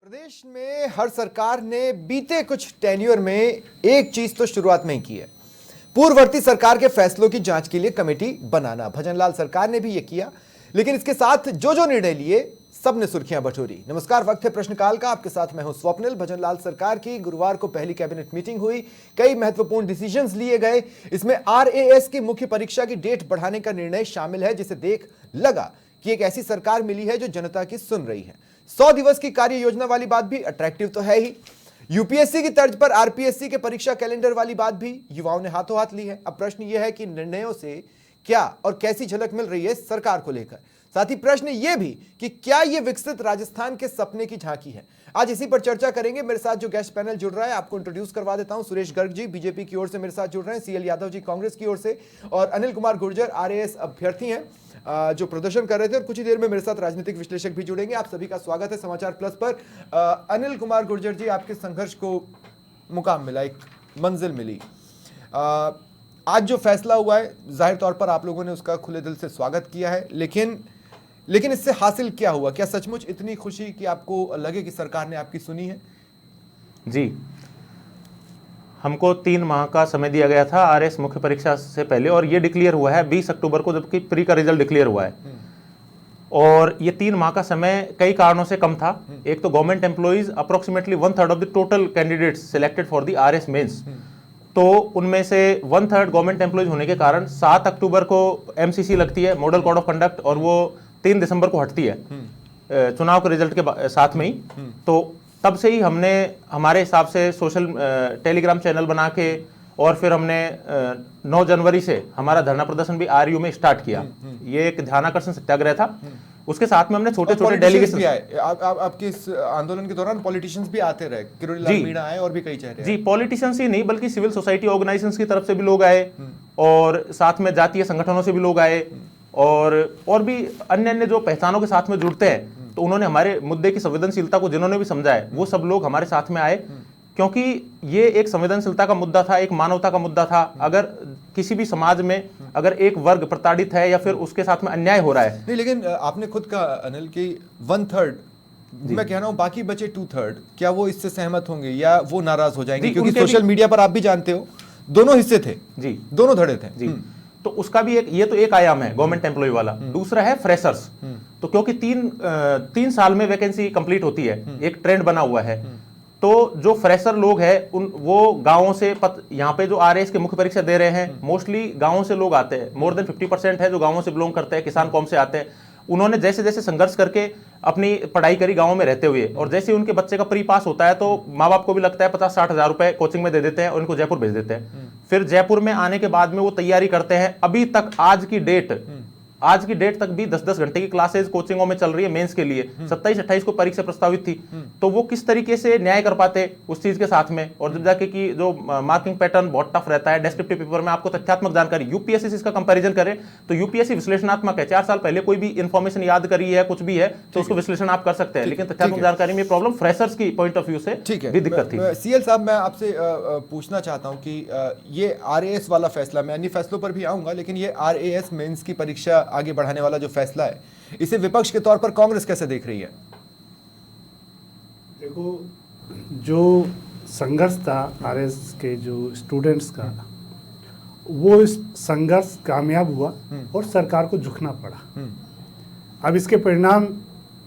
प्रदेश में हर सरकार ने बीते कुछ टेन्योर में एक चीज तो शुरुआत में ही की है, पूर्ववर्ती सरकार के फैसलों की जांच के लिए कमेटी बनाना। भजनलाल सरकार ने भी यह किया, लेकिन इसके साथ जो जो निर्णय लिए सबने सुर्खियां बटोरी। नमस्कार, वक्त है प्रश्नकाल का। आपके साथ मैं हूं स्वप्निल। भजनलाल सरकार की गुरुवार को पहली कैबिनेट मीटिंग हुई, कई महत्वपूर्ण डिसीजंस लिए गए। इसमें आरएएस की मुख्य परीक्षा की डेट बढ़ाने का निर्णय शामिल है, जिसे देख लगा कि एक ऐसी सरकार मिली है जो जनता की सुन रही है। 100 दिवस की कार्य योजना वाली बात भी अट्रैक्टिव तो है ही। यूपीएससी की तर्ज पर आरपीएससी के परीक्षा कैलेंडर वाली बात भी युवाओं ने हाथों हाथ ली है। अब प्रश्न यह है कि निर्णयों से क्या और कैसी झलक मिल रही है सरकार को लेकर। साथ ही प्रश्न यह भी कि क्या यह विकसित राजस्थान के सपने की झांकी है। आज इसी पर चर्चा करेंगे। मेरे साथ जो गेस्ट पैनल जुड़ रहा है आपको इंट्रोड्यूस करवा देता हूं। सुरेश गर्ग जी बीजेपी की ओर से मेरे साथ जुड़ रहे हैं, सीएल यादव जी कांग्रेस की ओर से, और अनिल कुमार गुर्जर आरएएस अभ्यर्थी हैं जो प्रदर्शन कर रहे थे। और कुछ ही देर में मेरे साथ राजनीतिक विश्लेषक भी जुड़ेंगे। आप सभी का स्वागत है समाचार प्लस पर। अनिल कुमार गुर्जर जी, आपके संघर्ष को मुकाम मिला, एक मंजिल मिली। आज जो फैसला हुआ है, जाहिर तौर पर आप लोगों ने उसका खुले दिल से स्वागत किया है, लेकिन इससे हासिल क्या हुआ? क्या सचमुच इतनी खुशी कि आपको लगे कि सरकार ने आपकी सुनी है? जी, हमको 3 माह का समय दिया गया था आरएस मुख्य परीक्षा से पहले, और ये डिक्लेयर हुआ है 20 अक्टूबर को, जबकि प्री का रिजल्ट डिक्लेयर हुआ है। और ये 3 माह का समय कई कारणों से कम था। एक तो government employees approximately 1/3 of the total candidates selected for the RS mains, तो उनमें से 1/3 गवर्नमेंट एम्प्लॉइज होने के कारण 7 अक्टूबर को एमसीसी लगती है, मॉडल कोड ऑफ कंडक्ट, और वो 3 दिसंबर को हटती है चुनाव के रिजल्ट के साथ में ही। तो तब से ही हमने हमारे हिसाब से सोशल टेलीग्राम चैनल बना के, और फिर हमने 9 जनवरी से हमारा धरना प्रदर्शन भी आरयू में स्टार्ट किया। ये एक ध्यानाकर्षण सत्याग्रह था। उसके साथ में हमने छोटे छोटे डेलीगेशन भी आए। आपके इस आंदोलन के दौरान पॉलिटिशियंस भी आते रहे, किरोड़ी लाल मीणा आए और भी कई चेहरे। जी, पॉलिटिशियंस ही नहीं बल्कि सिविल सोसाइटी ऑर्गेनाइजेशंस की तरफ से भी लोग आए, और साथ में जातीय संगठनों से भी लोग आए, और भी अन्य जो पहचानों के साथ में जुड़ते हैं। तो उन्होंने हमारे मुद्दे की संवेदनशीलता को जिन्होंने भी समझा है, वो सब लोग हमारे साथ में आए, क्योंकि ये एक संवेदनशीलता का मुद्दा था, एक मानवता का मुद्दा था। अगर किसी भी समाज में अगर एक वर्ग प्रताड़ित है या फिर उसके साथ में अन्याय हो रहा है। नहीं, लेकिन आपने खुद कहा अनिल की 1/3, मैं कह रहा हूं बाकी बचे 2/3, क्या वो इससे सहमत होंगे या वो नाराज हो जाएंगे? क्योंकि सोशल मीडिया पर आप भी जानते हो दोनों हिस्से थे जी, दोनों धड़े थे जी। तो उसका भी ये तो एक आयाम है गवर्नमेंट एम्प्लॉय वाला। दूसरा है फ्रेशर्स। तो क्योंकि 3 साल में वैकेंसी कंप्लीट होती है, एक ट्रेंड बना हुआ है। तो जो फ्रेशर लोग हैं वो गांवों से यहाँ पे जो आरएएस के मुख्य परीक्षा दे रहे हैं, मोस्टली गांवों से लोग आते हैं। मोर देन 50% है जो गांवों से बिलोंग करते हैं, किसान कौम से आते हैं। उन्होंने जैसे जैसे संघर्ष करके अपनी पढ़ाई करी गांवों में रहते हुए, और जैसे उनके बच्चे का प्री पास होता है तो माँ बाप को भी लगता है 50-60 हजार रुपए कोचिंग में दे देते हैं और उनको जयपुर भेज देते हैं। फिर जयपुर में आने के बाद में वो तैयारी करते हैं। अभी तक आज की डेट तक भी 10-10 घंटे की क्लासेस कोचिंगों में चल रही है मेंस के लिए। 27-28 को परीक्षा प्रस्तावित थी। तो वो किस तरीके से न्याय कर पाते उस चीज के साथ में, और जब जाके कि जो मार्किंग पैटर्न बहुत टफ रहता है, डेस्क्रिप्टिव पेपर में आपको तथ्यात्मक जानकारी, यूपीएससी से इसका कंपैरिजन करें तो यूपीएससी विश्लेषणात्मक है। 4 साल पहले कोई भी इंफॉर्मेशन याद करी है, कुछ भी है, तो उसको विश्लेषण आप कर सकते हैं। लेकिन तथ्यात्मक जानकारी में प्रॉब्लम फ्रेशर्स की पॉइंट ऑफ व्यू से भी दिक्कत थी। सीएल साहब, मैं आपसे पूछना चाहता हूं कि ये आरएएस वाला फैसला, मैं अन्य फैसलों पर भी आऊंगा, लेकिन ये आरएएस मेंस की परीक्षा आगे बढ़ाने वाला जो फैसला है, इसे विपक्ष के तौर पर कांग्रेस कैसे देख रही है? देखो, जो संघर्ष था आरएस के जो स्टूडेंट्स का, वो इस संघर्ष कामयाब हुआ और सरकार को झुकना पड़ा। अब इसके परिणाम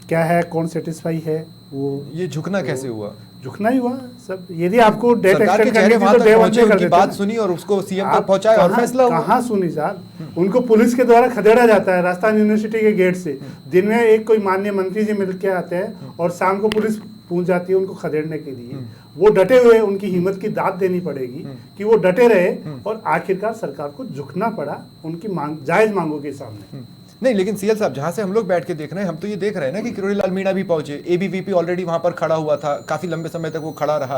क्या है, कौन सेटिस्फाई है, वो ये झुकना कैसे हुआ? झुकना ही हुआ सब। यदि आपको डेट सरकार के चेहरे वहां तक पहुंचे, उनकी बात सुनी और उसको सीएम तक पहुंचाया और फैसला हुआ। कहां सुनी साहब? उनको पुलिस के द्वारा खदेड़ा जाता है राजस्थान यूनिवर्सिटी के गेट से। दिन में एक कोई माननीय मंत्री जी मिल के आते हैं और शाम को पुलिस पहुंच जाती है उनको खदेड़ने के लिए। वो डटे हुए, उनकी हिम्मत की दाद देनी पड़ेगी कि वो डटे रहे, और आखिरकार सरकार को झुकना पड़ा उनकी जायज मांगों के सामने। नहीं, लेकिन सीएल साहब, जहां से हम लोग बैठ के देख रहे हैं, हम तो ये देख रहे हैं ना कि किरोड़ी लाल मीणा भी पहुंचे, एबीवीपी ऑलरेडी वहां पर खड़ा हुआ था, काफी लंबे समय तक वो खड़ा रहा।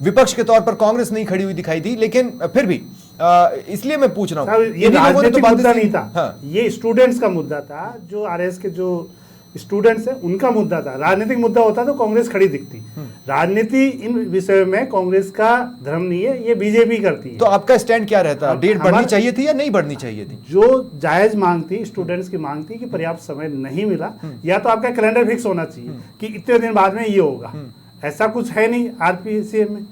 विपक्ष के तौर पर कांग्रेस नहीं खड़ी हुई दिखाई दी, लेकिन फिर भी इसलिए मैं पूछ रहा हूं, ये राजनीतिक मुद्दा नहीं था। हाँ। ये स्टूडेंट्स का मुद्दा था। जो आरएस के जो स्टूडेंट्स है उनका मुद्दा था। राजनीतिक मुद्दा होता तो कांग्रेस खड़ी दिखती। राजनीति इन विषयों में कांग्रेस का धर्म नहीं है, ये बीजेपी करती है। तो आपका स्टैंड क्या रहता है? डेट बढ़नी चाहिए थी या नहीं बढ़नी चाहिए थी? जो जायज मांग थी, स्टूडेंट्स की मांग थी कि पर्याप्त समय नहीं मिला, या तो आपका कैलेंडर फिक्स होना चाहिए कि इतने दिन बाद में ये होगा। ऐसा कुछ है नहीं आरपीएससी में,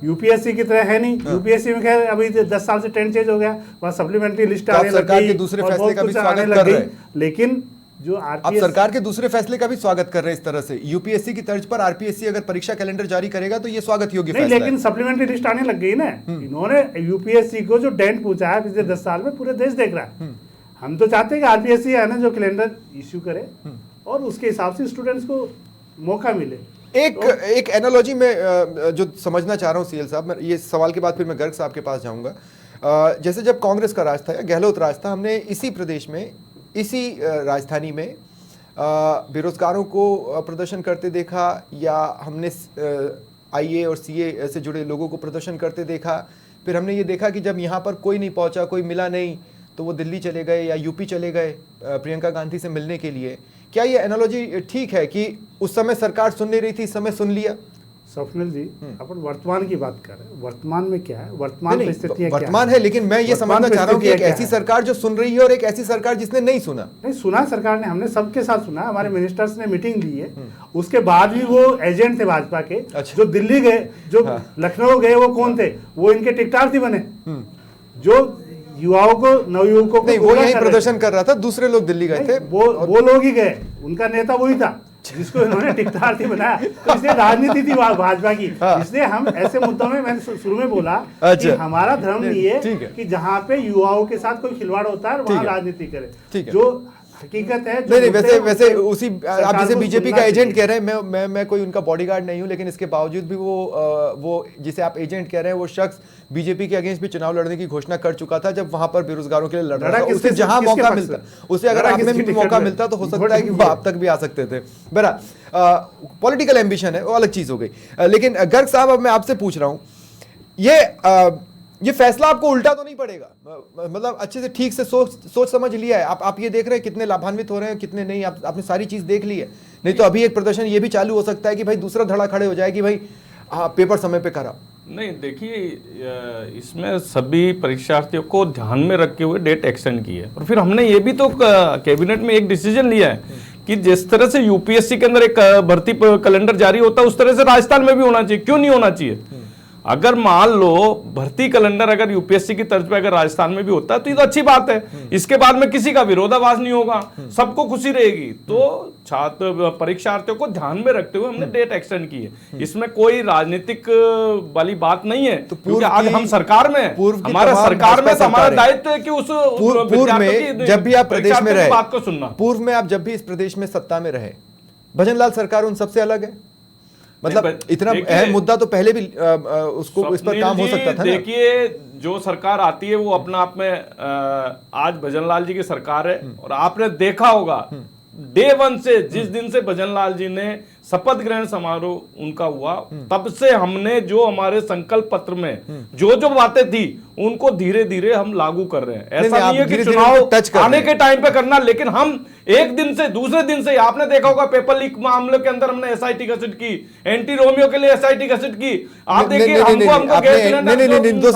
यूपीएससी की तरह है नहीं। यूपीएससी में खैर अभी 10 साल से ट्रेंड चेंज हो गया, वहाँ सप्लीमेंट्री लिस्ट आने लग सरकार गई के दूसरे और फैसले बहुत का भी कुछ स्वागत आने कर लग रहे गई। हैं। लेकिन जो आप आरपीएस सरकार के दूसरे फैसले का भी स्वागत कर रहे हैं इस तरह से। यूपीएससी की तर्ज पर आरपीएससी अगर परीक्षा कैलेंडर जारी करेगा तो ये स्वागत योग्य नहीं, फैसला लेकिन सप्लीमेंट्री लिस्ट आने लग गई ना। इन्होंने यूपीएससी को जो डेंट पूछा है पिछले 10 साल में, पूरे देश देख रहा है। हम तो चाहते हैं कि आरपीएससी है ना जो कैलेंडर इश्यू करे और उसके हिसाब से स्टूडेंट्स को मौका मिले। एक एनालॉजी में जो समझना चाह रहा हूँ सीएल साहब, मैं ये सवाल के बाद फिर मैं गर्ग साहब के पास जाऊंगा। जैसे जब कांग्रेस का राज था या गहलोत राज था, हमने इसी प्रदेश में, इसी राजधानी में बेरोजगारों को प्रदर्शन करते देखा, या हमने आईए और सीए से जुड़े लोगों को प्रदर्शन करते देखा। फिर हमने ये देखा कि जब यहाँ पर कोई नहीं पहुँचा, कोई मिला नहीं, तो वो दिल्ली चले गए या यूपी चले गए प्रियंका गांधी से मिलने के लिए। क्या ये एनालॉजी ठीक है कि उस समय सरकार सुन नहीं रही थी, इस समय सुन लिया? स्वप्निल जी, अपन वर्तमान की बात कर रहे हैं। वर्तमान में क्या है, वर्तमान परिस्थितियां वर्तमान है, लेकिन मैं ये समझना चाह रहा हूँ कि एक ऐसी सरकार जो सुन रही है और एक ऐसी सरकार जिसने नहीं सुना। नहीं सुना सरकार ने, हमने सबके साथ सुना, हमारे मिनिस्टर्स ने मीटिंग ली है। उसके बाद भी वो एजेंट थे भाजपा के, जो दिल्ली गए, जो लखनऊ गए, वो कौन थे? वो इनके टिकटार्थी बने, जो युवाओं को, नवयुवकों को नहीं, वो यही प्रदर्शन कर रहा था, दूसरे लोग दिल्ली गए थे। वो लोग ही गए, उनका नेता वही था जिसको इन्होंने टिकटार्थी बनाया। तो इसलिए राजनीति थी भाजपा की। इसलिए हम ऐसे मुद्दों में, मैंने शुरू में बोला कि हमारा धर्म नहीं है कि जहाँ पे युवाओं के साथ कोई खिलवाड़ होता है वहाँ राजनीति करे। जो हकीकत है, नहीं, वैसे उसी आप जैसे बीजेपी का एजेंट कह रहे हैं, मैं कोई उनका बॉडीगार्ड नहीं हूं, लेकिन इसके बावजूद भी वो जिसे आप एजेंट कह रहे हैं, वो शख्स बीजेपी के अगेंस्ट भी चुनाव लड़ने की घोषणा कर चुका था जब वहां पर बेरोजगारों के लिए लड़ रहा था। उसे जहां मौका मिलता, उसे अगर आप में भी मौका मिलता तो हो सकता है कि वो आप तक भी आ सकते थे। बरा पॉलिटिकल एम्बिशन है, वो अलग चीज हो गई। लेकिन गर्ग साहब, अब मैं आपसे पूछ रहा हूं, ये फैसला आपको उल्टा तो नहीं पड़ेगा? मतलब अच्छे से ठीक से सोच समझ लिया है आप? ये देख रहे हैं कितने लाभान्वित हो रहे हैं, कितने नहीं, आपने सारी चीज देख ली है? नहीं तो अभी एक प्रदर्शन ये भी चालू हो सकता है कि भाई दूसरा धड़ा खड़े हो जाए कि भाई पेपर समय पे करा। नहीं, देखिए, इसमें सभी परीक्षार्थियों को ध्यान में रखते हुए डेट एक्सटेंड की है। और फिर हमने ये भी तो कैबिनेट में एक डिसीजन लिया है कि जिस तरह से यूपीएससी के अंदर एक भर्ती कैलेंडर जारी होता है, उस तरह से राजस्थान में भी होना चाहिए। क्यों नहीं होना चाहिए? अगर मान लो भर्ती कैलेंडर अगर यूपीएससी की तर्ज पे अगर राजस्थान में भी होता है तो ये तो अच्छी बात है। इसके बाद में किसी का विरोधाभास नहीं होगा, सबको खुशी रहेगी। तो छात्र परीक्षार्थियों को ध्यान में रखते हुए हमने डेट एक्सटेंड की है। इसमें कोई राजनीतिक वाली बात नहीं है, क्योंकि आज हम सरकार में, हमारा सरकार में, तो हमारा दायित्व है कि उस पूर्व में जब भी आप प्रदेश में रहे, बात को सुनना। पूर्व में आप जब भी इस प्रदेश में सत्ता में रहे, भजनलाल सरकार उन सबसे अलग है? मतलब इतना अहम मुद्दा तो पहले भी उसको इस पर काम हो सकता था। देखिए, जो सरकार आती है वो अपना आप में, आज भजनलाल जी की सरकार है और आपने देखा होगा डे वन से, जिस दिन से भजनलाल जी ने शपथ ग्रहण समारोह उनका हुआ, तब से हमने जो हमारे संकल्प पत्र में जो बातें थी उनको धीरे धीरे हम लागू कर रहे हैं। ऐसा नहीं है कि चुनाव आने के टाइम पे करना, लेकिन हम एक दिन से दूसरे दिन से, आपने देखा होगा पेपर लीक मामले के अंदर हमने एसआईटी गठित की, एंटी रोमियो के लिए एसआईटी गठित की। आप देखिए, नहीं, 2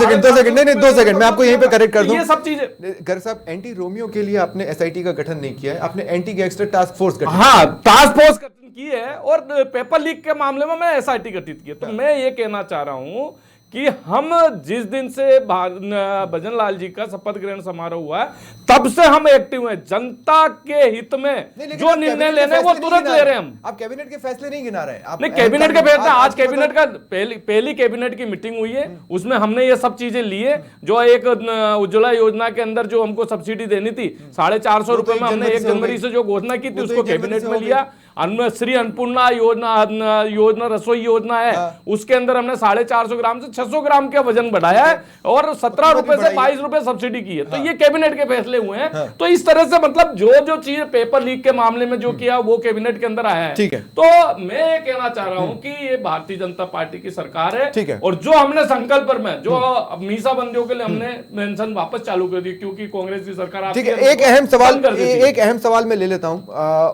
सेकंड मैं आपको यहीं पे करेक्ट कर दूं। ये सब चीजें, गर्ग साहब, एंटी रोमियो के लिए आपने एसआईटी का गठन नहीं किया है, आपने एंटी गैंगस्टर टास्क फोर्स गठित, हाँ, टास्क फोर्स गठन की है। और पेपर लीक के मामले में मैं एसआईटी गठित की है। तो मैं ये कहना चाह रहा हूं कि हम जिस दिन से भजनलाल जी का शपथ ग्रहण समारोह हुआ है, तब से हम एक्टिव हैं। जनता के हित में जो निर्णय लेने वो तुरंत ले रहे हैं हम। आप कैबिनेट के फैसले नहीं गिना रहे? नहीं, कैबिनेट के फैसले, आज कैबिनेट का पहली कैबिनेट की मीटिंग हुई है, उसमें हमने ये सब चीजें ली है। जो एक उज्ज्वला योजना के अंदर जो हमको सब्सिडी देनी थी 450 रुपए में, हमने 1 जनवरी से जो घोषणा की थी उसको कैबिनेट में लिया। श्री अन्नपूर्णा योजना रसोई योजना है, उसके अंदर हमने 450 ग्राम से 600 ग्राम का वजन बढ़ाया है और 17 रुपए से 22 रुपए सब्सिडी की है। तो ये कैबिनेट के फैसले हुए हैं। तो इस तरह से मतलब जो चीज पेपर लीक के मामले में जो किया वो कैबिनेट के अंदर आया है। ठीक है। तो मैं ये कहना चाह रहा हूं कि ये भारतीय जनता पार्टी की सरकार है। ठीक है। और जो हमने संकल्प में जो मीसा बंदियों के लिए हमने मेंशन वापस चालू कर दी, क्योंकि कांग्रेस की सरकार ठीक है। एक अहम सवाल मैं ले लेता हूं,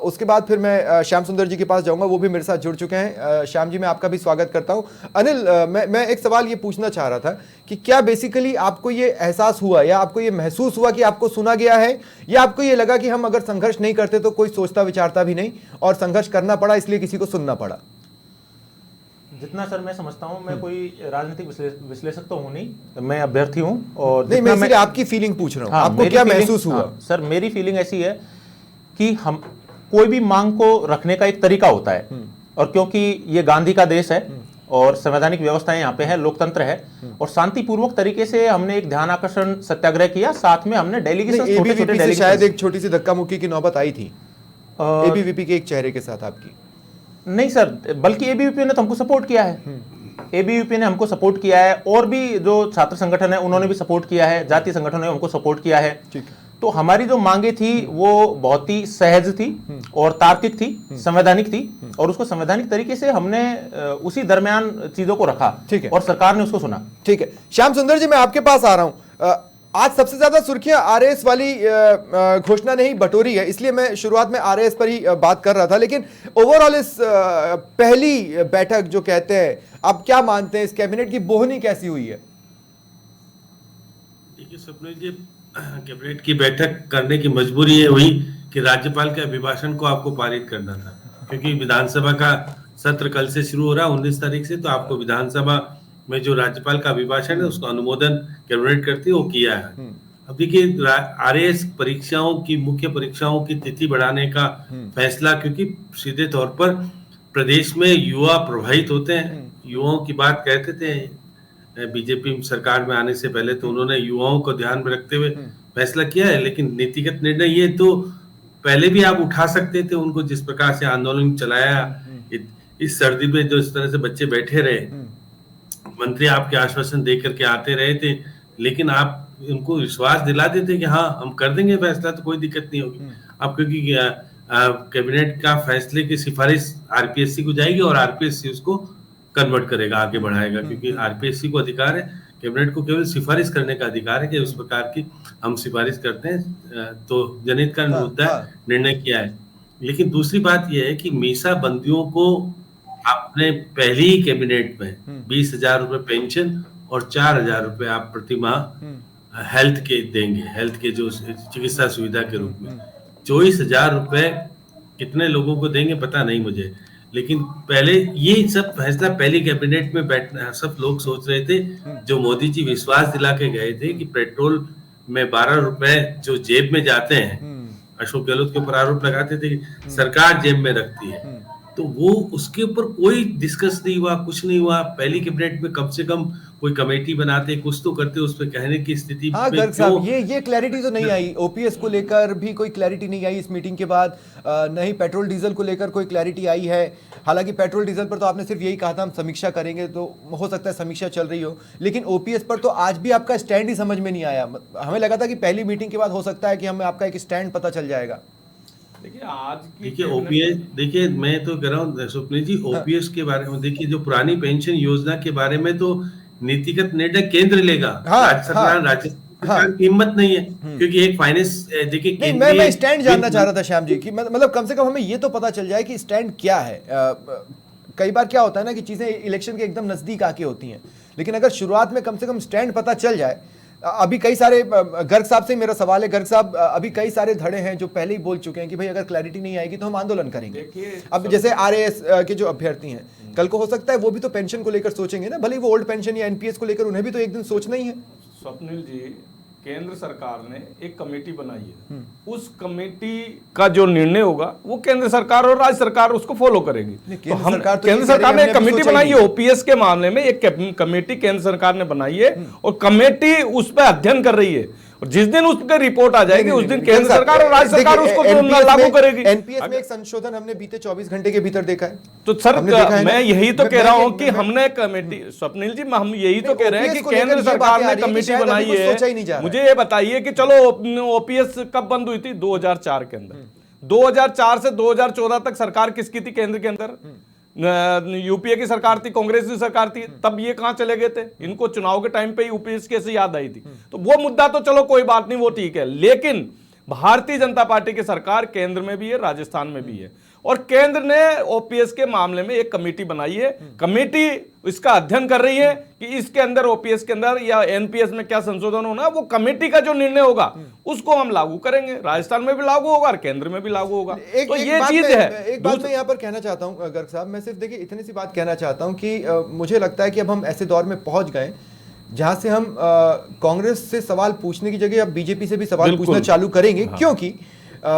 उसके बाद फिर मैं श्याम सुंदर जी के पास जाऊंगा, वो भी मेरे साथ जुड़ चुके हैं। श्याम जी, मैं आपका भी स्वागत करता हूं। अनिल, मैं एक सवाल ये पूछना चाह रहा था कि क्या बेसिकली आपको ये एहसास हुआ या आपको ये महसूस हुआ कि आपको सुना गया है, या आपको ये लगा कि हम अगर संघर्ष नहीं करते तो कोई सोचता विचारता भी नहीं और संघर्ष करना पड़ा इसलिए किसी को सुनना पड़ा? जितना सर मैं समझता हूं, मैं कोई राजनीतिक विश्लेषक तो हूं नहीं, मैं अभ्यर्थी हूं। और नहीं, मैं इसलिए आपकी फीलिंग पूछ रहा हूं। हाँ, आपको क्या महसूस हुआ? सर मेरी फीलिंग ऐसी है कि हम कोई भी मांग को रखने का एक तरीका होता है, और क्योंकि ये गांधी का देश है और संवैधानिक व्यवस्थाएं यहाँ पे है, लोकतंत्र है, और शांतिपूर्वक तरीके से हमने एक ध्यान आकर्षण सत्याग्रह किया, साथ में हमने डेलीगेशन, छोटे-छोटे डेलीगेशन, शायद एक छोटी सी धक्का मुक्की की नौबत आई थी एबीवीपी के एक चेहरे के साथ आपकी। नहीं सर, बल्कि एबीवीपी ने तो हमको सपोर्ट किया है। एबीवीपी ने हमको सपोर्ट किया है, और भी जो छात्र संगठन है उन्होंने भी सपोर्ट किया है, जातीय संगठनों ने हमको सपोर्ट किया है। ठीक है। तो हमारी जो मांगे थी वो बहुत ही सहज थी और तार्किक थी, संवैधानिक थी, और उसको संवैधानिक तरीके से हमने उसी दरमियान चीजों को रखा। ठीक है। और सरकार ने उसको सुना। ठीक है। श्याम सुंदर जी, मैं आपके पास आ रहा हूं। आज सबसे ज्यादा सुर्खियां आरएएस वाली घोषणा ने ही बटोरी है, इसलिए मैं शुरुआत में आरएएस पर ही बात कर रहा था। लेकिन ओवरऑल इस पहली बैठक जो कहते हैं, आप क्या मानते हैं इस कैबिनेट की बोहनी कैसी हुई है? देखिए स्वप्निल जी, कैबिनेट की बैठक करने की मजबूरी है वही कि राज्यपाल के अभिभाषण को आपको पारित करना था, क्योंकि विधानसभा का सत्र कल से शुरू हो रहा है 19 तारीख से। तो आपको विधानसभा में जो राज्यपाल का अभिभाषण है उसका अनुमोदन कैबिनेट करती है, वो किया है। अब देखिए, आरएएस परीक्षाओं की, मुख्य परीक्षाओं की तिथि बढ़ाने का फैसला, क्योंकि सीधे तौर पर प्रदेश में युवा प्रभावित होते हैं। युवाओं की बात कहते थे बीजेपी सरकार में आने से पहले, तो उन्होंने युवाओं को ध्यान में रखते हुए फैसला किया है। लेकिन नीतिगत निर्णय ये तो पहले भी आप उठा सकते थे उनको, जिस प्रकार से आंदोलन चलाया, इस सर्दी में जो इस तरह से बच्चे बैठे रहे, मंत्री आपके आश्वासन दे करके आते रहे थे, लेकिन आप उनको विश्वास दिलाते थे कि हाँ हम कर देंगे फैसला, तो कोई दिक्कत नहीं होगी। अब क्योंकि कैबिनेट का फैसले की सिफारिश आरपीएससी को जाएगी और आरपीएससी उसको कन्वर्ट करेगा, आगे बढ़ाएगा, क्योंकि आरपीएससी को अधिकार है, कैबिनेट को केवल सिफारिश करने का अधिकार है कि उस प्रकार की हम सिफारिश करते हैं। तो जनहित का मुद्दा निर्णय किया है। लेकिन दूसरी बात यह है कि मीसा बंदियों को आपने पहली ही कैबिनेट में 20,000 रुपए पेंशन और 4,000 रुपए आप प्रतिमाह हेल्थ के देंगे, हेल्थ के जो चिकित्सा सुविधा के रूप में। 24,000 रुपए कितने लोगों को देंगे पता नहीं मुझे, लेकिन पहले ये सब फैसला पहली कैबिनेट में बैठना सब लोग सोच रहे थे। जो मोदी जी विश्वास दिला के गए थे कि पेट्रोल में 12 रुपए जो जेब में जाते हैं, अशोक गहलोत के ऊपर आरोप लगाते थे कि सरकार जेब में रखती है, तो वो उसके ऊपर कोई डिस्कस नहीं हुआ, कुछ नहीं हुआ। पहली कैबिनेट में कम से कम कोई कमेटी बनाते, कुछ तो करते, उस पर कहने की स्थिति। हाँ गर्ग साहब, ये क्लैरिटी तो नहीं आई, ओपीएस को लेकर भी कोई क्लैरिटी नहीं आई इस मीटिंग के बाद, नहीं पेट्रोल डीजल को लेकर कोई क्लैरिटी आई है। हालांकि पेट्रोल डीजल पर तो आपने सिर्फ यही कहा था हम समीक्षा करेंगे, तो हो सकता है समीक्षा चल रही हो, लेकिन ओपीएस पर तो आज भी आपका स्टैंड ही समझ में नहीं आया। हमें लगा था कि पहली मीटिंग के बाद हो सकता है कि हमें आपका एक स्टैंड पता चल जाएगा। देखिए ओपीएस, देखिए मैं तो कह रहा हूँ स्वप्निल जी, ओपीएस के बारे में देखिए, जो पुरानी पेंशन योजना के बारे में तो नीतिगत निर्णय केंद्र लेगा। राज्य सरकार की हिम्मत नहीं है, क्योंकि एक फाइनेंस देखिए। मैं स्टैंड जानना चाह रहा था श्याम जी कि मतलब कम से कम हमें ये तो पता चल जाए कि स्टैंड क्या है। कई बार क्या होता है ना कि चीजें इलेक्शन के एकदम नजदीक आके होती हैं, लेकिन अगर शुरुआत में कम से कम स्टैंड पता चल जाए। अभी कई सारे, गर्ग साहब से मेरा सवाल है, गर्ग साहब अभी कई सारे धड़े हैं जो पहले ही बोल चुके हैं कि भाई अगर क्लैरिटी नहीं आएगी तो हम आंदोलन करेंगे। अब जैसे आरएएस के जो अभ्यर्थी हैं, कल को हो सकता है वो भी तो पेंशन को लेकर सोचेंगे ना, भले वो ओल्ड पेंशन या एनपीएस को लेकर उन्हें भी तो एक दिन सोचना ही है। स्वप्निल जी, केंद्र सरकार ने एक कमेटी बनाई है, उस कमेटी का जो निर्णय होगा वो केंद्र सरकार और राज्य सरकार उसको फॉलो करेगी। केंद्र सरकार ने एक कमेटी बनाई है ओपीएस के मामले में, एक कमेटी केंद्र सरकार ने बनाई है और कमेटी उस पर अध्ययन कर रही है। और जिस दिन उस पर रिपोर्ट आ जाएगी उस दिन केंद्र साहब, सरकार और राज्य सरकार देखिए, उसको NPS लागू में- करेगी। NPS में एक संशोधन हमने बीते 24 घंटे के भीतर देखा है। तो सर हमने देखा है ना? मैं यही तो मैं- कह रहा मैं- हूं कि मैं- हमने कमेटी, स्वप्निल जी हम यही तो नहीं, कह रहे हैं कि OPS को लेकर केंद्र ये सरकार बातें आ ने रही है कि कमेटी शायद अभी बनाई कुछ है। सोचा ही नहीं जा रहा। मुझे ये बताइए कि चलो ओपीएस कब बंद हुई थी? 2004 के अंदर। 2004 से 2014 तक सरकार किसकी थी केंद्र के अंदर? यूपीए की सरकार थी, कांग्रेस की सरकार थी। तब ये कहां चले गए थे? इनको चुनाव के टाइम पे यूपीएस कैसे याद आई थी? तो वो मुद्दा तो चलो कोई बात नहीं, वो ठीक है, लेकिन भारतीय जनता पार्टी की सरकार केंद्र में भी है, राजस्थान में भी है, और केंद्र ने ओपीएस के मामले में एक कमेटी बनाई है। कमेटी इसका अध्ययन कर रही है कि इसके अंदर ओपीएस के अंदर या एनपीएस में क्या संशोधन होना, वो कमेटी का जो निर्णय होगा उसको हम लागू करेंगे। राजस्थान में भी लागू होगा और केंद्र में भी लागू होगा। तो ये चीज है। एक बात मैं यहाँ पर कहना चाहता हूँ गर्ग साहब, मैं सिर्फ देखिए इतनी सी बात कहना चाहता हूँ कि मुझे लगता है कि अब हम ऐसे दौर में पहुंच गए जहां से हम कांग्रेस से सवाल पूछने की जगह अब बीजेपी से भी सवाल पूछना चालू करेंगे, क्योंकि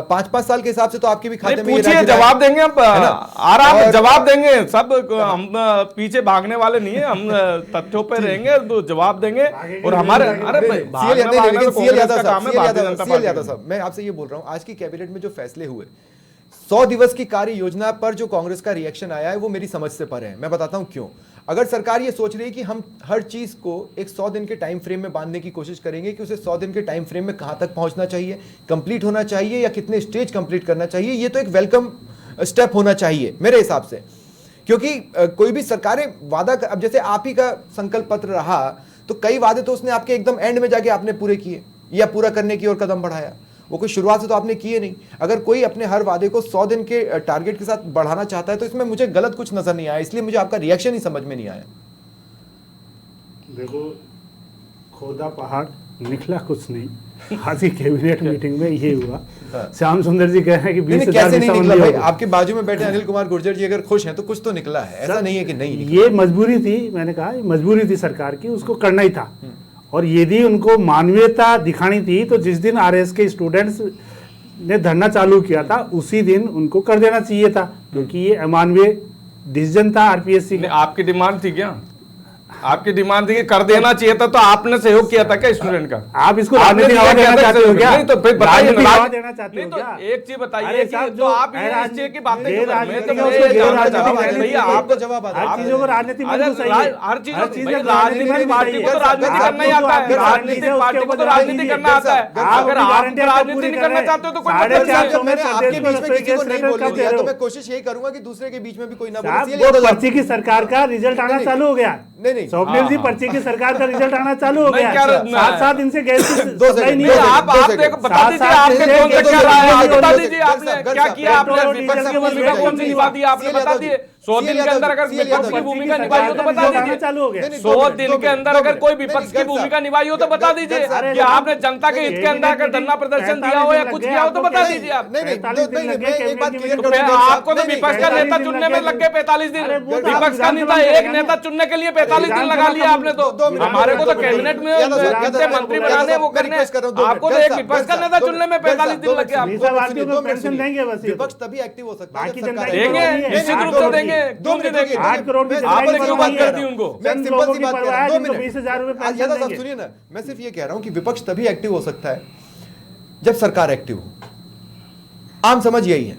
5-5 साल के हिसाब से तो आपके भी खाते में पूछिए, जवाब देंगे हम, आराम से जवाब देंगे सब। हम पीछे भागने वाले नहीं है, हम तथ्यों पे रहेंगे, तो जवाब देंगे। और हमारे सीएल यादव साहब, मैं आपसे ये बोल रहा हूँ, आज की कैबिनेट में जो फैसले हुए, 100 दिवस की कार्य योजना पर जो कांग्रेस का रिएक्शन आया है वो मेरी समझ से परे है। मैं बताता हूं क्यों। अगर सरकार ये सोच रही है कि हम हर चीज को एक 100 दिन के टाइम फ्रेम में बांधने की कोशिश करेंगे कि उसे 100 दिन के टाइम फ्रेम में कहां तक पहुंचना चाहिए, कंप्लीट होना चाहिए या कितने स्टेज कंप्लीट करना चाहिए, ये तो एक वेलकम स्टेप होना चाहिए मेरे हिसाब से। क्योंकि कोई भी सरकारें वादा अब जैसे आप ही का संकल्प पत्र रहा, तो कई वादे तो उसने आपके एकदम एंड में जाके आपने पूरे किए या पूरा करने की ओर कदम बढ़ाया। वो कोई शुरुआत से तो आपने किए नहीं। अगर कोई अपने हर वादे को 100 दिन के टारगेट के साथ बढ़ाना चाहता है तो इसमें मुझे गलत कुछ नजर नहीं आया, इसलिए मुझे आपका रिएक्शन ही समझ में नहीं आया। देखो, खोदा पहाड़ निकला कुछ नहीं। आज की कैबिनेट मीटिंग में ये हुआ। श्याम सुंदर जी कह रहे हैं कि 20,000 कैसे नहीं निकला भाई? आपके बाजू में बैठे अनिल कुमार गुर्जर जी अगर खुश हैं तो कुछ तो निकला है, ऐसा नहीं है कि नहीं निकला। ये मजबूरी थी, मैंने कहा ये मजबूरी थी सरकार की, उसको करना ही था। और यदि उनको मानवीयता दिखानी थी तो जिस दिन आरएस के स्टूडेंट्स ने धरना चालू किया था उसी दिन उनको कर देना चाहिए था, क्योंकि ये अमानवीय डिसीजन था आरपीएससी का। आपकी डिमांड थी क्या? आपकी डिमांड थी कि कर देना चाहिए था, तो आपने सहयोग किया था क्या स्टूडेंट का? आप इसको राजनीतिक हवा देना चाहते हो क्या? नहीं तो फिर बताइए, राजनीतिक हवा देना चाहते नहीं हो तो क्या? एक चीज बताइए अरे कि साहब, जो जो आप ये इस चीज की बातें क्यों कर रहे हैं? मैं तो राजनीतिक ये जानना राजनीतिक चाहता हूं राजनीतिक भैया, राजनीतिक आप जवाब आता है। हर चीजों को राजनीति में अरे घुसाइए। हर चीज हर चीज भाई, में राजनीतिक पार्टी को तो राजनीति करना ही आता है, राजनीतिक पार्टी को तो राजनीति करना आता है। अगर आप राजनीति नहीं करना चाहते हो तो कोई साढ़े मतलब चार नहीं सौ है। में मैंने आपके प्रदेश में बीच में किसी को नहीं रसोई बोलने गैस दिया, सिलेंडर तो कब मैं कोशिश यही करूंगा कि दूसरे के बीच में भी कोई ना साहब, बोले। वो पर्ची की सरकार का रिजल्ट आना नहीं, चालू हो गया। नहीं, स्वप्निल जी, पर्ची की सरकार का रिजल्ट आना चालू हो मैं गया। क्या रखना है? 7-7 दिन से गैस की दो सप्लाई सेकंड, नहीं दो है। सेकंड, आप दो देखो, सेकंड। बता दीजिए सात-सात आपने दिन कौन सा से क्या रहा है, दो बता सेकंड, दीजिए गर्ग आपने साहब, क्या गर्ग किया, साहब, आपने पेट्रोल, विपक्ष की डीजल के भूमिका बस कौन सी निभा दी आपने सीएल बता यादव दिए। जी, 100 दिन सीएल के अंदर अगर यादव, विपक्ष की सीएल भूमिका यादव, निभाई हो तो बता रिजल्ट आना दीजिए। चालू हो गया। 100 दिन के अंदर अगर कोई विपक्ष की भूमिका निभाई हो तो बता दीजिए कि आपने जनता के हित के अंदर अगर धरना प्रदर्शन दिया हो या कुछ किया हो तो बता दीजिए आप। नहीं, एक बात क्लियर तो करो। आपको तो विपक्ष का नेता चुनने में लग गए 45 दिन। विपक्ष का नेता एक नेता चुनने के लिए 45 दिन लगा लिया आपने तो। हमारे को तो कैबिनेट में मंत्री बनाने वो करने, आपको तो एक विपक्ष का नेता चुनने में 45 दिन लग गए आपको। विपक्ष तभी एक्टिव हो सकता है बाकी जब जनता सरकार- देंगे, निश्चित रूप से देंगे। क्यों नहीं देंगे? 8 करोड़ की आपने क्यों बात कर दी उनको? मैं चंद सिंपल लोगों सी की बात कर रहा परवाह है हूं, 2 जिनको मिनट। 20,000 रुपए पेंशन यादव साहब देंगे। सुनिए ना, मैं सिर्फ ये कह रहा हूं कि विपक्ष तभी एक्टिव हो सकता है जब सरकार एक्टिव हो। आम समझ यही है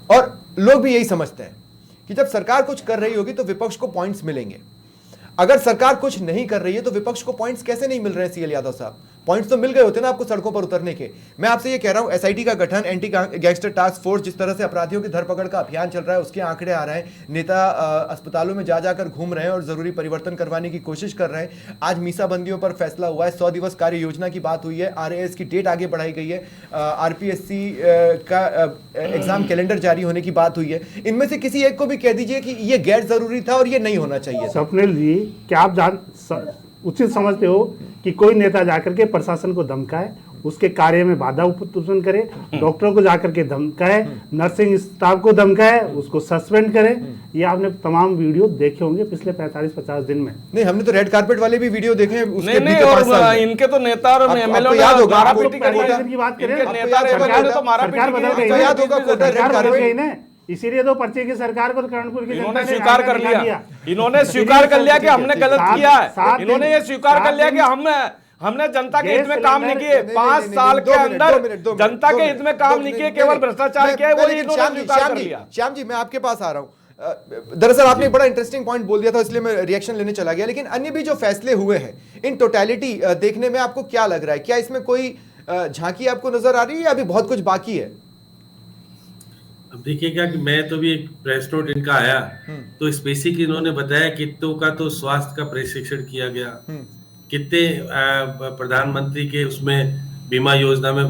और लोग भी यही समझते हैं कि जब सरकार कुछ कर रही होगी तो विपक्ष को पॉइंट्स मिलेंगे। अगर सरकार कुछ नहीं कर रही है तो विपक्ष को पॉइंट्स कैसे नहीं मिल रहे हैं? सीएल यादव साहब, पॉइंट्स तो मिल गए होते ना आपको सड़कों पर उतरने के। मैं आपसे ये कह रहा हूं, एसआईटी का गठन, एंटी गैंगस्टर टास्क फोर्स, जिस तरह से अपराधियों की धरपकड़ का अभियान चल रहा है उसके आंकड़े आ रहे हैं। नेता अस्पतालों में जा जाकर घूम रहे हैं और जरूरी परिवर्तन करवाने की कोशिश कर रहे हैं। आज मीसाबंदियों पर फैसला हुआ है, 100 दिवस कार्य योजना की बात हुई है, आरएएस की डेट आगे बढ़ाई गई है, आरपीएससी का एग्जाम कैलेंडर जारी होने की बात हुई है। इनमें से किसी एक को भी कह दीजिए कि ये गैर जरूरी था और ये नहीं होना चाहिए। स्वप्निल जी, क्या आप उचित समझते हो कि कोई नेता जाकर के प्रशासन को धमकाए, उसके कार्य में बाधा उत्पन्न करे, डॉक्टरों को जाकर के धमकाए, नर्सिंग स्टाफ को धमकाए, उसको सस्पेंड करे? ये आपने तमाम वीडियो देखे होंगे पिछले 45-50 दिन में। नहीं, हमने तो रेड कारपेट वाले भी वीडियो देखे हैं उसके नहीं नहीं, बीते 5 साल और में। इनके तो नेता और आपको एमएलए याद होगा, मारा आपको पीटी कर कोटा- की बात करें, इनके आपको नेता और याद एमएलए होगा, तो मारा सरकार पीटी बदल की गई आपको याद होगा, कोटा रेड सरकार बदल कारपेट। गई ना, इसीलिए तो पर्चे की सरकार को कर्णपुर की इन्होंने जनता ने स्वीकार कर आगे निकाल लिया, इन्होंने स्वीकार कर लिया कि हमने गलत सात- किया है। सात इन्होंने दिन- ये स्वीकार कर सात लिया कि दिन- हम हमने जनता के गैस हित में काम नहीं सिलेंडर- किए। 5 साल के अंदर जनता के हित में काम नहीं किए, केवल भ्रष्टाचार किया है, वो इन्होंने स्वीकार कर लिया। श्याम जी, मैं आपके पास आ रहा हूं। दरअसल आपने एक बड़ा इंटरेस्टिंग पॉइंट बोल दिया था, इसलिए मैं रिएक्शन लेने चला गया। लेकिन अन्य भी जो फैसले हुए हैं इन टोटलिटी देखने में आपको क्या लग रहा है? क्या इसमें कोई झांकी आपको नजर आ रही है या अभी बहुत कुछ बाकी है? अब देखिएगा कि मैं तो भी एक प्रेस नोट इनका आया तो स्पेसिफिक इन्होंने बताया कितनों का तो स्वास्थ्य का प्रशिक्षण किया गया, कितने प्रधानमंत्री के उसमें बीमा योजना में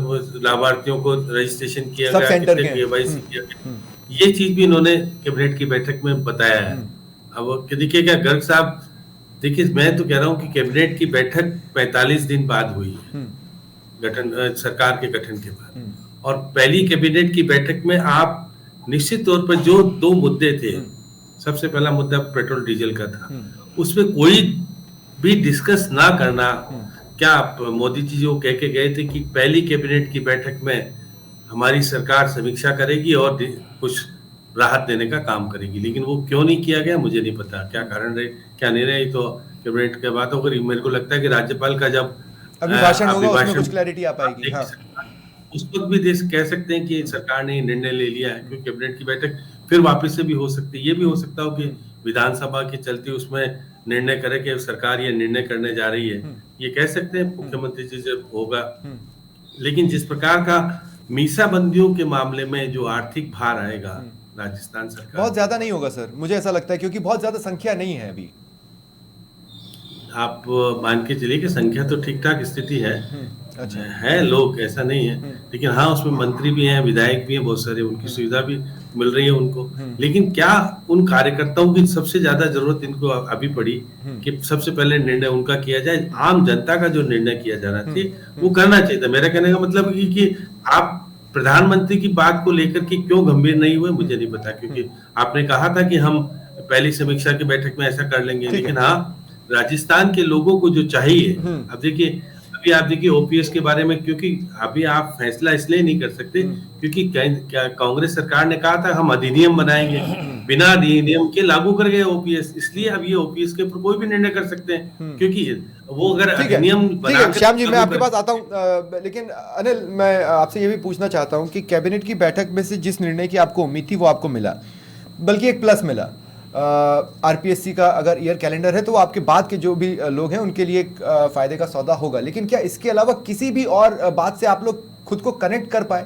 लाभार्थियों को रजिस्ट्रेशन किया सब गया, सेंटर कितने के। KYC किया गया, ये चीज भी इन्होंने कैबिनेट की बैठक में बताया है। अब देखिएगा गर्ग साहब, देखिए मैं तो कह रहा हूँ कि कैबिनेट की बैठक 45 दिन बाद हुई है गठन, सरकार के गठन के बाद, और पहली कैबिनेट की बैठक में आप निश्चित तौर पर जो 2 मुद्दे थे, सबसे पहला मुद्दा पेट्रोल डीजल का था, उसमें कोई भी डिस्कस ना करना। क्या आप मोदी जी जो कह के गए थे कि पहली कैबिनेट की बैठक में हमारी सरकार समीक्षा करेगी और कुछ राहत देने का काम करेगी, लेकिन वो क्यों नहीं किया गया मुझे नहीं पता, क्या कारण रहे क्या नहीं रहे, तो कैबिनेट के बाद होकर मेरे को लगता है कि राज्यपाल का जब अभिभाषण होगा उसमें कुछ क्लैरिटी आ पाएगी। हाँ। उस वक्त भी देश कह सकते हैं कि सरकार ने निर्णय ले लिया है, क्योंकि कैबिनेट की बैठक फिर वापस से भी हो सकती है। ये भी हो सकता हो कि विधानसभा के चलते उसमें निर्णय करे कि सरकार ये निर्णय करने जा रही है, ये कह सकते हैं मुख्यमंत्री जी से होगा। लेकिन जिस प्रकार का मीसाबंदियों के मामले में जो आर्थिक भार आएगा राजस्थान सरकार, बहुत ज्यादा नहीं होगा सर, मुझे ऐसा लगता है, क्योंकि बहुत ज्यादा संख्या नहीं है अभी। आप मान के चलिए कि संख्या तो ठीक ठाक स्थिति है, अच्छा है लोग, ऐसा नहीं है, लेकिन हाँ उसमें मंत्री भी हैं, विधायक भी हैं, बहुत सारे, उनकी सुविधा भी मिल रही है उनको। लेकिन क्या उन कार्यकर्ताओं की सबसे ज्यादा जरूरत इनको अभी पड़ी कि सबसे पहले निर्णय उनका किया जाए, आम जनता का जो निर्णय किया जाना चाहिए वो करना चाहिए था। मेरा कहने का मतलब कि आप प्रधानमंत्री की बात को लेकर के क्यों गंभीर नहीं हुए मुझे नहीं पता, क्योंकि आपने कहा था कि हम पहली समीक्षा की बैठक में ऐसा कर लेंगे, लेकिन हाँ राजस्थान के लोगों को जो चाहिए, अब देखिए अभी आप देखिए ओपीएस के बारे में, क्योंकि अभी आप फैसला इसलिए नहीं कर सकते क्योंकि कांग्रेस सरकार ने कहा था हम अधिनियम बनाएंगे, बिना अधिनियम के लागू कर गए ओपीएस, इसलिए अब ये ओपीएस के ऊपर कोई भी निर्णय कर सकते हैं, क्योंकि वो अगर अधिनियम बना। श्याम जी मैं आपके पास आता हूं, लेकिन अनिल मैं आपसे ये भी पूछना चाहता हूं कि कैबिनेट की बैठक में से जिस निर्णय की आपको उम्मीद थी वो आपको मिला, बल्कि एक प्लस मिला। आरपीएससी का अगर ईयर कैलेंडर है तो वो आपके बाद के जो भी लोग हैं उनके लिए एक फायदे का सौदा होगा, लेकिन क्या इसके अलावा किसी भी और बात से आप लोग खुद को कनेक्ट कर पाए?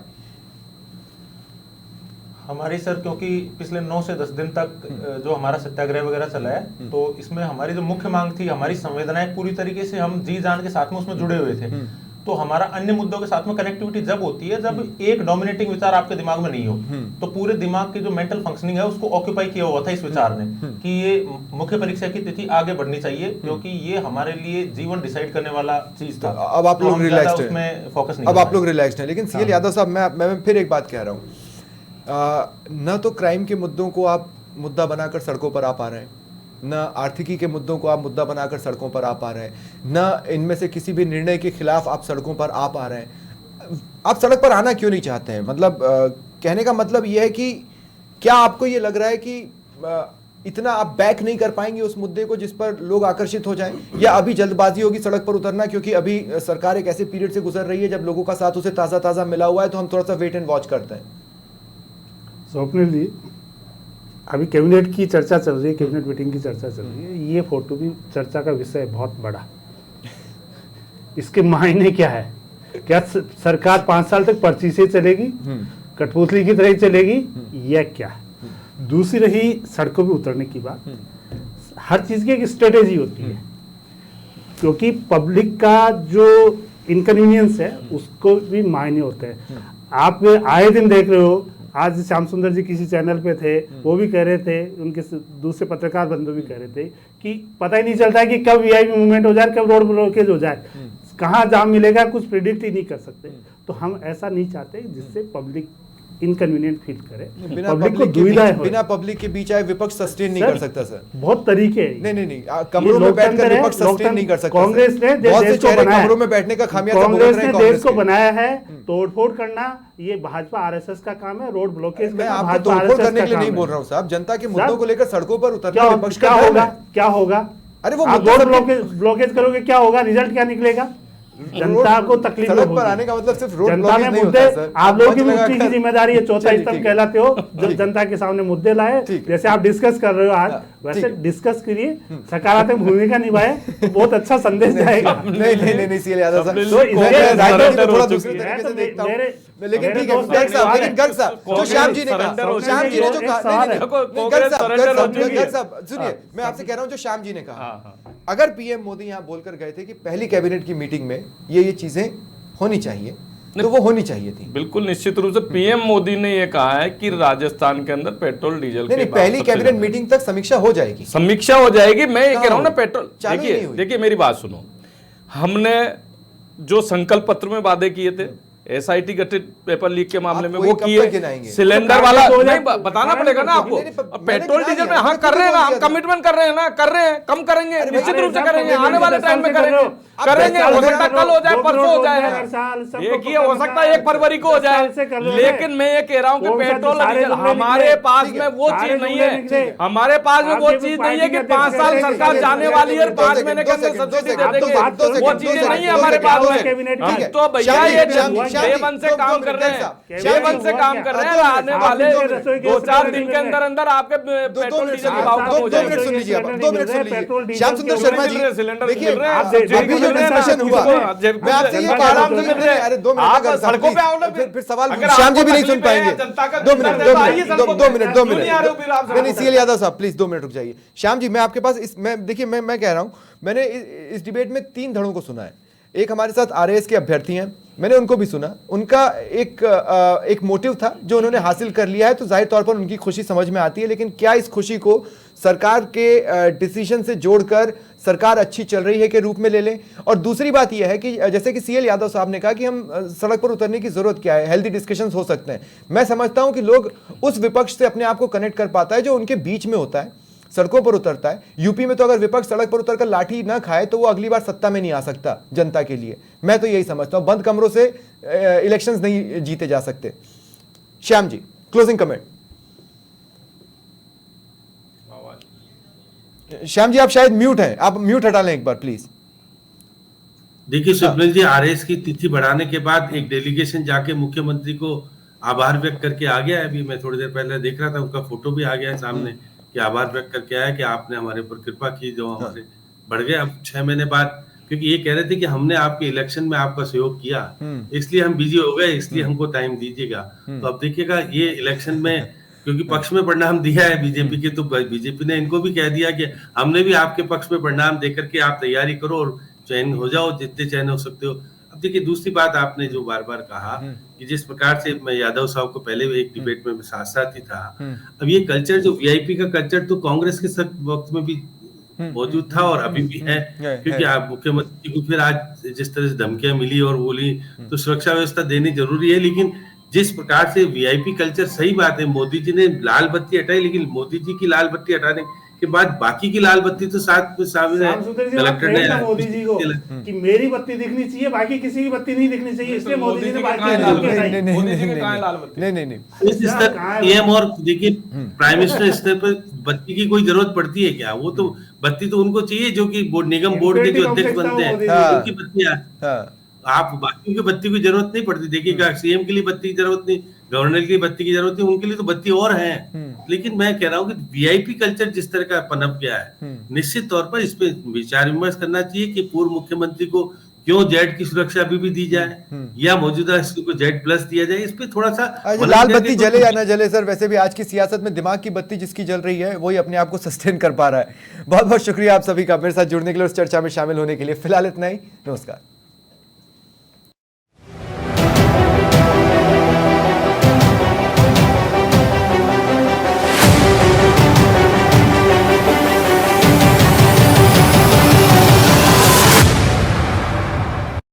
हमारी सर, क्योंकि पिछले 9 से 10 दिन तक जो हमारा सत्याग्रह वगैरह चला है, तो इसमें हमारी जो मुख्य मांग थी, हमारी संवेदनाएं पूरी तरीके से हम जी जान के साथ में उसमें जुड़े हुए थे। तो हमारा अन्य मुद्दों के साथ में कनेक्टिविटी जब होती है जब एक डोमिनेटिंग विचार आपके दिमाग में नहीं हो, तो पूरे दिमाग की जो मेंटल फंक्शनिंग है उसको ऑक्यूपाई किया हुआ था इस विचार ने कि ये मुख्य परीक्षा की तिथि आगे बढ़नी चाहिए, क्योंकि ये हमारे लिए जीवन डिसाइड करने वाला चीज था। अब आप लोग रिलैक्स्ड हैं, उसमें फोकस नहीं, अब आप लोग रिलैक्स्ड हैं। लेकिन सीएल यादव साहब, मैं फिर एक बात कह रहा हूँ, न तो क्राइम के मुद्दों को आप मुद्दा बनाकर सड़कों पर आ पा रहे हैं, न आर्थिकी के मुद्दों को आप मुद्दा बनाकर सड़कों पर आ पा रहे हैं, न इनमें से किसी भी निर्णय के खिलाफ आप सड़कों पर आ पा रहे हैं। आप सड़क पर आना क्यों नहीं चाहते हैं? मतलब कहने का मतलब यह है कि क्या आपको ये लग रहा है कि इतना आप बैक नहीं कर पाएंगे उस मुद्दे को जिस पर लोग आकर्षित हो जाएं, या अभी जल्दबाजी होगी सड़क पर उतरना, क्योंकि अभी सरकार एक ऐसे पीरियड से गुजर रही है जब लोगों का साथ उसे ताज़ा ताज़ा मिला हुआ है, तो हम थोड़ा सा वेट एंड वॉच करते हैं? स्वप्निल जी, अभी कैबिनेट की चर्चा चल रही है, कैबिनेट मीटिंग की चर्चा चल रही है, ये फोटो भी चर्चा का विषय है बहुत बड़ा। इसके मायने क्या है? क्या सरकार 5 साल तक पर्ची से चलेगी, कठपुतली की तरह चलेगी, या क्या? दूसरी रही सड़कों पे उतरने की बात, हर चीज की एक स्ट्रेटेजी होती है, क्योंकि पब्लिक का जो इनकन्वीनियंस है उसको भी मायने होते हैं। आप आए दिन देख रहे हो, आज श्याम सुंदर जी किसी चैनल पे थे, वो भी कह रहे थे, उनके दूसरे पत्रकार बंधु भी कह रहे थे कि पता ही नहीं चलता है कि कब वीआईपी मूवमेंट हो जाए, कब रोड ब्लॉकेज हो जाए, कहाँ जाम मिलेगा, कुछ प्रिडिक्ट ही नहीं कर सकते। तो हम ऐसा नहीं चाहते जिससे पब्लिक इनकन्वीनियंट फील करे, पब्लिक को दुविधाएं हो। बिना पब्लिक के बीच आए विपक्ष सस्टेन नहीं कर सकता सर। बहुत तरीके हैं। नहीं, कमरों में बैठकर विपक्ष सस्टेन नहीं कर सकता। कांग्रेस ने देश को बनाया, कमरों में बैठने का खामियाजा कांग्रेस ने देश को बनाया है। तोड़फोड़ करना ये भाजपा आरएसएस का काम है, रोड ब्लॉकेज मैं आपको तोड़फोड़ करने के लिए नहीं बोल रहा हूँ साहब, जनता के मुद्दों को लेकर सड़कों पर उतरना विपक्ष का क्या होगा? अरे वो रोड ब्लॉकेज करोगे, क्या होगा? रिजल्ट क्या निकलेगा? जनता को तकलीफ सड़क में पर आने का मतलब सिर्फ रोड जनता ब्लॉकेज में नहीं मुद्दे, होता सर। आप लोगों की मंच मुक्ति की लगाकर- जिम्मेदारी है, चौथा चलिए, स्तंभ ठीक है। कहलाते हो, जो ठीक। जनता के सामने मुद्दे लाए, ठीक। जैसे आप डिस्कस कर रहे हो आज, वैसे ठीक। डिस्कस करिए, सकारात्मक भूमिका निभाए, तो बहुत अच्छा संदेश जाएगा। नहीं सीएल यादव साहब, तो मैं इसलिए राजनीति में थोड़ा हो दूसरे चुकी है। तरीके से तो देखता हूं। मेरे- लेकिन मेरे ठीक है, दोस्त गर्ग साहब, सवाल लेकिन है। गर्ग साहब, जो कांग्रेस श्याम जी ने surrender कहा, हो श्याम जी ने जो एक कहा, सवाल है। नहीं, कांग्रेस गर्ग साहब, surrender हो चुकी है। गर्ग साहब सुनिए, मैं आपसे कह रहा हूं जो श्याम जी ने कहा, हाँ। अगर पीएम मोदी यहां बोलकर गए थे कि पहली कैबिनेट की मीटिंग में ये चीजें होनी चाहिए, तो वो होनी चाहिए थी। बिल्कुल निश्चित रूप से पीएम मोदी ने ये कहा है कि राजस्थान के अंदर पेट्रोल डीजल नहीं, के नहीं, भाव पहली सबसे कैबिनेट ज्यादा मीटिंग तक समीक्षा हो जाएगी। समीक्षा हो जाएगी। मैं ये कह रहा हूं ना, कहाँ? पेट्रोल चालू ही नहीं हुई। देखिए मेरी बात सुनो, हमने जो संकल्प पत्र में वादे किए थे, एसआईटी गठित पेपर लीक के मामले आप में कोई वो कब किए, तक गिनाएंगे? सिलेंडर तो वाला कारण नहीं तो बताना पड़ेगा ना आपको। नहीं, नहीं, अब मैंने पेट्रोल गिना डीजल दिया, में हाँ मैंने कर रहे हैं ना, खुद हम बोल दिया था। कमिटमेंट कर रहे हैं ना, कर रहे हैं, कम करेंगे, अरे निश्चित भाई, रूप से साहब, करेंगे, कमिटमेंट आने वाले तो टाइम में साल से कर करेंगे, रहे हो। करेंगे, आप हो साल से सकता है कर कल रहे हो जाए, हो, परसों हो दो जाए, हर साल सबको देखिए हो पकड़ना सकता है 1 फरवरी को हो 10 साल से कर जाए, रहे हो। लेकिन मैं ये कह रहा हूँ कि कौन सा पेट्रोल और सारे डीजल जुमले हमारे निकले? पास ठीक में है, वो सारे चीज नहीं जुमले है, निकले। हमारे पास में वो आपके चीज पार्टी नहीं है कि के 5 साल अध्यक्ष सरकार हैं, जाने वाली है और 5 महीने के अंदर सब्सिडी दे देंगे, वो चीजें नहीं है हमारे पास में। कैबिनेट हम की। तो भैया ये श्याम जी, श्याम जी, देवन से दो काम मिनट, कर रहे गर्ग साहब, हैं, श्याम देवन जी, से हुआ काम क्या? कर रहे दो हैं, मिनट, आने आप वाले दो रसोई गैस 2-4 सिलेंडर दिन के मिल अंदर रहे अंदर आपके दो पेट्रोल मिनट डीजल के सुनिए, भाव कम हो दो मिनट जाएंगे। सुन लीजिए, सिलेंडर दो मिनट मिल रहे सुन हैं, लीजिए। पेट्रोल डीजल श्याम सुंदर के शर्मा मिल रहे हैं, जी, सिलेंडर देखिए मिल रहे हैं, आप अभी जो मिल रहे हैं ना, डिस्कशन हुआ, किसको- मैं आपसे ये जनता कह रहा आराम हूँ से कि मिल रहे हैं। अरे 2 मिनट आप गर्ग साहब, सड़कों पे आओ ना, फिर सवाल अगर श्याम जी आपको भी नहीं सुन तकलीफ है, पाएंगे। जनता का 2 मिनट, दर्द है, 2 तो आइए मिनट, सड़कों 2 पे। मिनट, 2 क्यों नहीं आ रहे हो फिर आप मिनट। नहीं, सड़कों पे? सीएल यादव साहब प्लीज 2 मिनट रुक जाइए। श्याम जी, मैं आपके पास देखिए मैं कह रहा हूँ, मैंने इस डिबेट में 3 धड़ों को सुना है। एक हमारे साथ आरएएस के अभ्यर्थी हैं, मैंने उनको भी सुना, उनका एक मोटिव था जो उन्होंने हासिल कर लिया है, तो जाहिर तौर पर उनकी खुशी समझ में आती है, लेकिन क्या इस खुशी को सरकार के डिसीजन से जोड़कर सरकार अच्छी चल रही है के रूप में ले लें? और दूसरी बात यह है कि जैसे कि सीएल यादव साहब ने कहा कि हम सड़क पर उतरने की जरूरत क्या है, हेल्दी डिस्कशंस हो सकते हैं। मैं समझता हूं कि लोग उस विपक्ष से अपने आप को कनेक्ट कर पाता है जो उनके बीच में होता है, सड़कों पर उतरता है। यूपी में तो अगर विपक्ष सड़क पर उतरकर लाठी ना खाए तो वो अगली बार सत्ता में नहीं आ सकता जनता के लिए। मैं तो यही समझता हूं, बंद कमरों से इलेक्शंस नहीं जीते जा सकते। Shyam ji, closing comment. श्याम जी, आप शायद म्यूट हैं, आप म्यूट हटा लें एक बार प्लीज। देखिए स्वप्निल जी, आरएस की तिथि बढ़ाने के बाद एक डेलीगेशन जाके मुख्यमंत्री को आभार व्यक्त करके आ गया है। अभी मैं थोड़ी देर पहले देख रहा था, उनका फोटो भी आ गया है सामने कि आभार व्यक्त करके आया कि आपने हमारे ऊपर कृपा की, जो हमारे बढ़ गए अब 6 महीने बाद। क्योंकि ये कह रहे थे कि हमने आपके इलेक्शन में आपका सहयोग किया, इसलिए हम बिजी हो गए, इसलिए हमको टाइम दीजिएगा। तो अब देखिएगा ये इलेक्शन में, क्योंकि पक्ष में परिणाम दिया है बीजेपी के, तो बीजेपी ने इनको भी कह दिया कि हमने भी आपके पक्ष में परिणाम देकर के आप तैयारी करो और चयन हो जाओ, जितने चयन हो सकते हो। अब देखिए दूसरी बात आपने जो बार बार कहा कि जिस प्रकार से, मैं यादव साहब को पहले भी एक डिबेट में साथ साथ ही था, अब ये कल्चर जो वीआईपी का कल्चर तो कांग्रेस के वक्त में भी मौजूद था और अभी भी है। क्योंकि आप मुख्यमंत्री को फिर आज जिस तरह से धमकियां मिली और बोली, तो सुरक्षा व्यवस्था देनी जरूरी है। लेकिन जिस प्रकार से वीआईपी कल्चर, सही बात है, मोदी जी ने लाल बत्ती हटाई, लेकिन मोदी जी की लाल बत्ती हटाने के बाद बाकी की लाल बत्ती तो साथ में शामिल है। कलेक्टर ने मोदी जी को कि मेरी बत्ती दिखनी चाहिए, बाकी किसी की बत्ती नहीं दिखनी चाहिए, इसलिए मोदी जी ने बाकी की बत्ती हटाई। इस स्तर पीएम और देखिए प्राइम मिनिस्टर स्तर पर बत्ती की कोई जरूरत पड़ती है क्या? वो तो बत्ती तो उनको चाहिए जो कि निगम बोर्ड के जो अध्यक्ष बनते हैं, उनकी बत्तियां। आप बाकी की बत्ती की जरूरत नहीं पड़ती। देखिएगा सीएम के लिए बत्ती की जरूरत नहीं, गवर्नर के लिए बत्ती की जरूरत नहीं, उनके लिए तो बत्ती और है। लेकिन मैं कह रहा हूँ कि वीआईपी कल्चर जिस तरह का पनप गया है, निश्चित तौर पर इस पे विचार विमर्श करना चाहिए कि पूर्व मुख्यमंत्री को क्यों जेड की सुरक्षा अभी भी दी जाए या मौजूदा को जेड प्लस दिया जाए। इस पे थोड़ा सा लाल बत्ती जले या ना जले सर, वैसे भी आज की सियासत में दिमाग की बत्ती जिसकी जल रही है वही अपने आप को सस्टेन कर पा रहा है। बहुत बहुत शुक्रिया आप सभी का मेरे साथ जुड़ने के लिए, उस चर्चा में शामिल होने के लिए। फिलहाल इतना ही, नमस्कार।